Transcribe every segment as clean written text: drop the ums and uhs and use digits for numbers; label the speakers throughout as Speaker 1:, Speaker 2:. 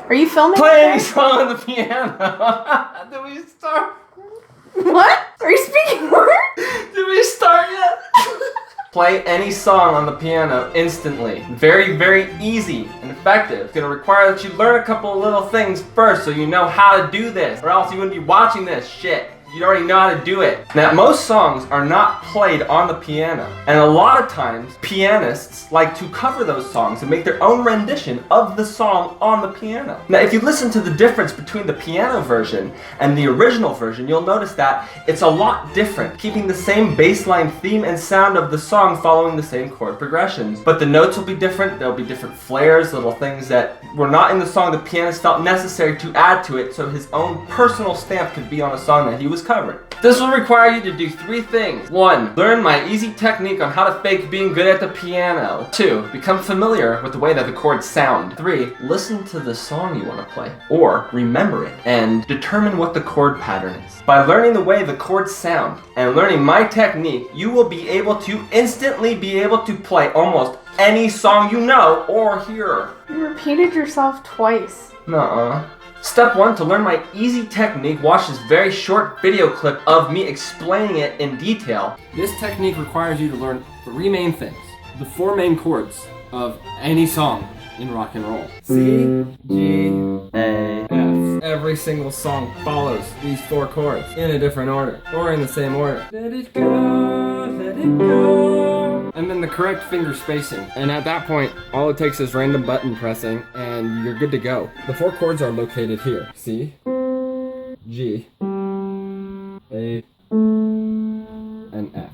Speaker 1: Are you filming?
Speaker 2: Play any song on the piano. Did we start?
Speaker 1: What? Are you speaking words?
Speaker 2: Did we start yet? Play any song on the piano instantly. Very, very easy and effective. It's gonna require that you learn a couple of little things first so you know how to do this, or else you wouldn't be watching this shit. You already know how to do it. Now, most songs are not played on the piano, and a lot of times, pianists like to cover those songs and make their own rendition of the song on the piano. Now, if you listen to the difference between the piano version and the original version, you'll notice that it's a lot different, keeping the same bassline theme and sound of the song following the same chord progressions. But the notes will be different, there'll be different flares, little things that were not in the song the pianist felt necessary to add to it, so his own personal stamp could be on a song that he was covering. This will require you to do 3 things. 1. Learn my easy technique on how to fake being good at the piano. 2. Become familiar with the way that the chords sound. 3. Listen to the song you want to play, or remember it, and determine what the chord pattern is. By learning the way the chords sound and learning my technique, you will be able to instantly be able to play almost any song you know or hear.
Speaker 1: You repeated yourself twice.
Speaker 2: Nuh-uh. Step 1, to learn my easy technique, watch this very short video clip of me explaining it in detail.
Speaker 3: This technique requires you to learn 3 main things. The 4 main chords of any song in rock and roll. C, G, A, F. Every single song follows these 4 chords in a different order, or in the same order. Let it go, let it go. And then the correct finger spacing. And at that point, all it takes is random button pressing, and you're good to go. The 4 chords are located here. C, G, A, and F.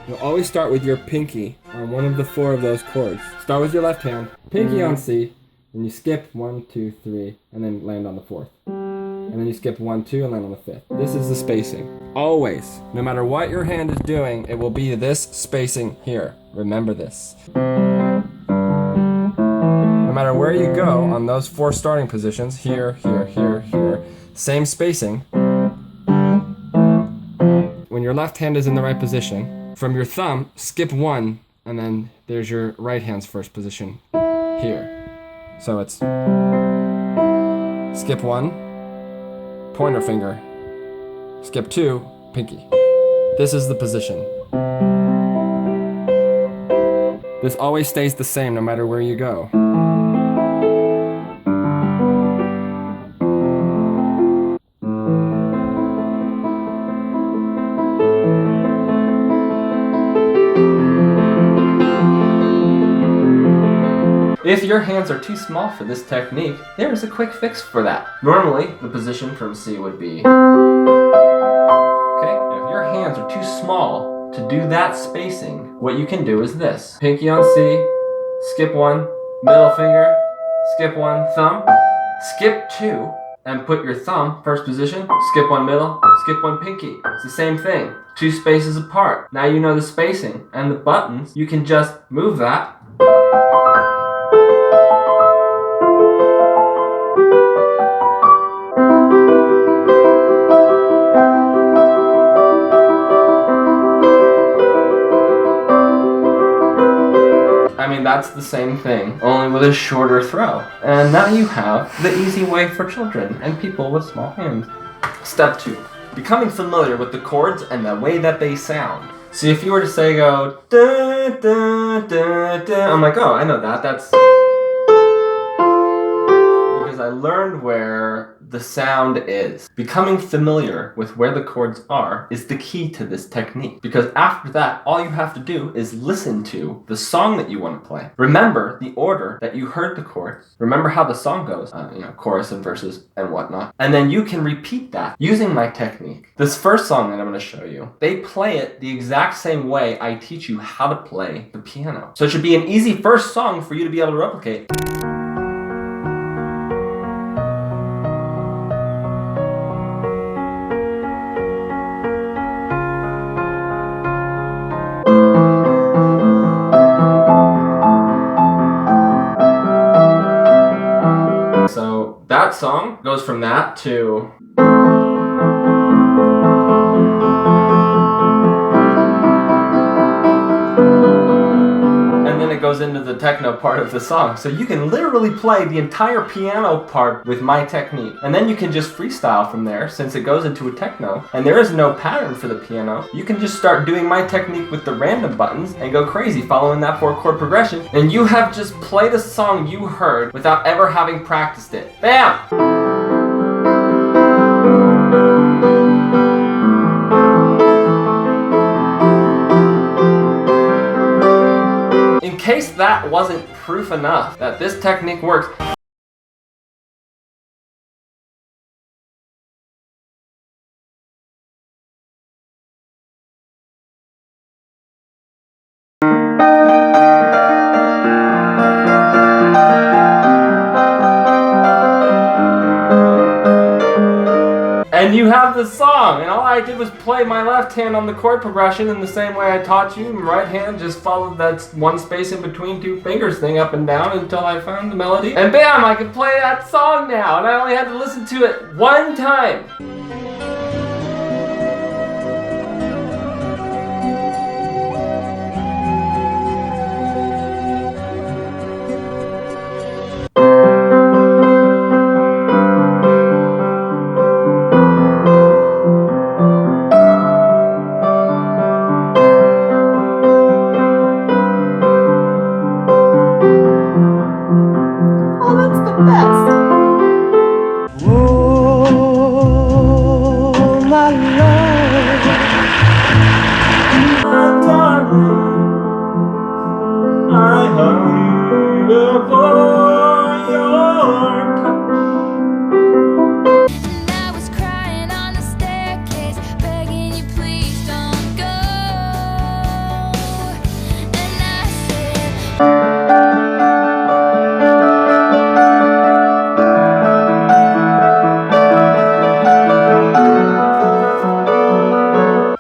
Speaker 3: You'll always start with your pinky on one of the 4 of those chords. Start with your left hand, pinky on C, then you skip 1, 2, 3, and then land on the 4th. And then you skip 1, 2, and land on the 5th. This is the spacing. Always, no matter what your hand is doing, it will be this spacing here. Remember this. No matter where you go on those 4 starting positions, here, here, here, here, same spacing. When your left hand is in the right position, from your thumb, skip 1, and then there's your right hand's first position here. So it's skip 1, pointer finger, skip 2, pinky. This is the position. This always stays the same no matter where you go.
Speaker 2: If your hands are too small for this technique, there is a quick fix for that. Normally, the position from C would be... Okay, if your hands are too small to do that spacing, what you can do is this. Pinky on C, skip 1, middle finger, skip 1, thumb, skip 2, and put your thumb, first position, skip 1 middle, skip 1 pinky. It's the same thing, 2 spaces apart. Now you know the spacing and the buttons, you can just move that. I mean, that's the same thing, only with a shorter throw. And now you have the easy way for children and people with small hands. Step 2. Becoming familiar with the chords and the way that they sound. See, if you were to say go, da, da, da, da, I'm like, oh, I know that, that's... Because I learned where the sound is. Becoming familiar with where the chords are is the key to this technique. Because after that, all you have to do is listen to the song that you want to play. Remember the order that you heard the chords. Remember how the song goes, chorus and verses and whatnot. And then you can repeat that using my technique. This first song that I'm going to show you, they play it the exact same way I teach you how to play the piano. So it should be an easy first song for you to be able to replicate. So that song goes from that to... And then it goes goes into the techno part of the song. So you can literally play the entire piano part with my technique. And then you can just freestyle from there since it goes into a techno. And there is no pattern for the piano. You can just start doing my technique with the random buttons and go crazy following that 4-chord progression. And you have just played a song you heard without ever having practiced it. Bam! In case that wasn't proof enough that this technique works, and you have the song, and all I did was play my left hand on the chord progression in the same way I taught you, and right hand just followed that one space in between two fingers thing up and down until I found the melody. And bam, I could play that song now, and I only had to listen to it one time.
Speaker 1: Oh, that's the best.
Speaker 4: Oh, my love,
Speaker 2: My darling, I hunger for your touch.
Speaker 5: And I was crying on the staircase, begging you please don't go. And I said,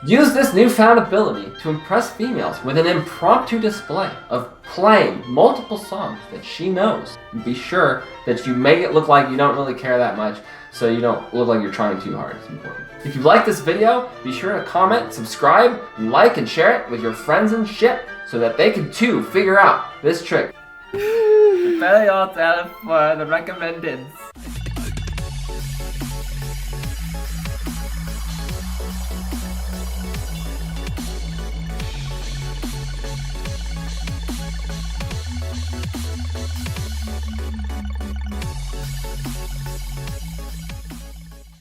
Speaker 2: Use this newfound ability to impress females with an impromptu display of playing multiple songs that she knows. Be sure that you make it look like you don't really care that much, so you don't look like you're trying too hard. It's important. If you like this video, be sure to comment, subscribe, and like and share it with your friends and shit so that they can too figure out this trick. Prepare yourself for the recommendeds.